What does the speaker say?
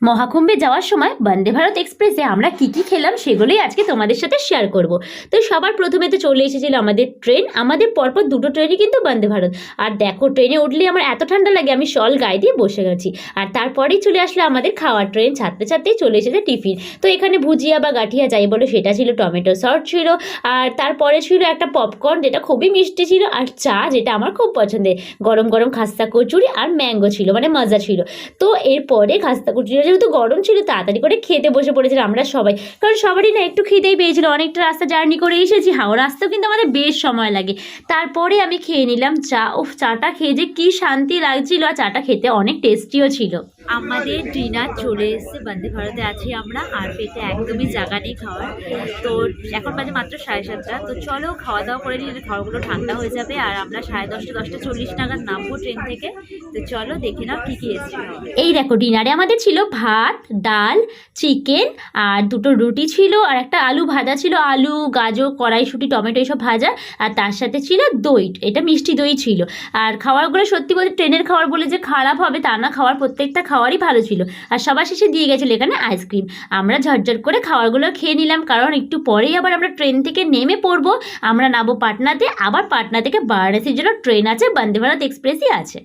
মহাকুম্ভে যাওয়ার সময় বন্দে ভারত এক্সপ্রেসে আমরা কি কি খেলাম সেগুলোই আজকে তোমাদের সাথে শেয়ার করব। তো সবার প্রথমে তো চলে এসেছিল আমাদের ট্রেন। আমাদের পরপর দুটো ট্রেনই কিন্তু বন্দে ভারত। আর দেখো, ট্রেনে উঠলে আমার এত ঠান্ডা লাগে, আমি শল গায়ে দিয়ে বসে গেছি। আর তারপরেই চলে আসলে আমাদের খাওয়ার ট্রেন, ছাড়তে ছাড়তেই চলে এসেছে টিফিন। তো এখানে ভুজিয়া বা গাঠিয়া যাই বলো সেটা ছিল, টমেটো সস ছিল, আর তারপরে ছিল একটা পপকর্ন যেটা খুবই মিষ্টি ছিল, আর চা যেটা আমার খুব পছন্দের, গরম গরম খাস্তা কচুরি আর ম্যাঙ্গো ছিল, মানে মজা ছিল। তো এরপরে খাস্তা কচুরিটা যেহেতু গরম ছিল, তাড়াতাড়ি করে খেতে বসে পড়েছিলাম আমরা সবাই, কারণ সবারই না একটু খিদেই পেয়েছিল। অনেকটা রাস্তা জার্নি করে এসেছি, হাওড়া আসতেও কিন্তু আমাদের বেশ সময় লাগে। তারপরে আমি খেয়ে নিলাম চা। চাটা খেয়ে যে কি শান্তি লাগছিল, আর চাটা খেতে অনেক টেস্টিও ছিল। আমাদের ডিনার চলে এসেছে, বন্দে ভারতে আছি আমরা, আর পেটে একদমই জায়গা নেই খাওয়ার। তো এখন বাজে মাত্র 7:30। তো চলো খাওয়া দাওয়া করে নিলে খাওয়াগুলো ঠান্ডা হয়ে যাবে, আর আমরা 10:30 নাগাদ নামবো ট্রেন থেকে। তো চলো দেখে নাও কী কী এসেছে। এই দেখো, ডিনারে আমাদের ছিল ভাত, ডাল, চিকেন, আর দুটো রুটি ছিল, আর একটা আলু ভাজা ছিল, আলু, গাজর, কড়াইশুঁটি, টমেটো এইসব ভাজা, আর তার সাথে ছিল দই, এটা মিষ্টি দই ছিল। আর খাবারগুলো সত্যি বলতে ট্রেনের খাবার বলে যে খারাপ হবে তা না, খাওয়ার প্রত্যেকটা খাবারই ভালো ছিল। আর সবার শেষে দিয়ে গেছিলো এখানে আইসক্রিম। আমরা ঝটঝট করে খাবারগুলো খেয়ে নিলাম, কারণ একটু পরেই আবার আমরা ট্রেন থেকে নেমে পড়বো। আমরা নামবো পাটনাতে, আবার পাটনা থেকে বারাণসীর জন্য ট্রেন আছে, বন্দে ভারত এক্সপ্রেসই আছে।